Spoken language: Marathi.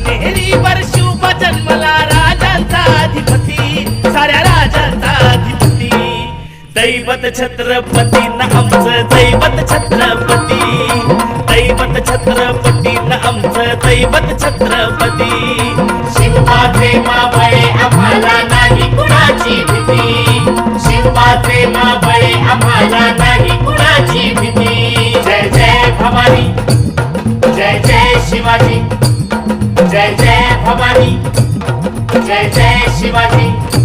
शिवनेरीवर शुभ जन्मला राजांचा अधिपती, साऱ्या राजांचा अधिपती. दैवत छत्रपती न आमचं दैवत छत्रपती, दैवत छत्रपती न आमचं दैवत छत्रपती. शिवबाचे मावळे आम्हाला नाही कुणाची भीती, शिवबाचे मावळे आम्हाला नाही कुणाची भीती. जय जय भवानी, जय जय शिवाजी, जय जय भवानी, जय जय शिवाजी.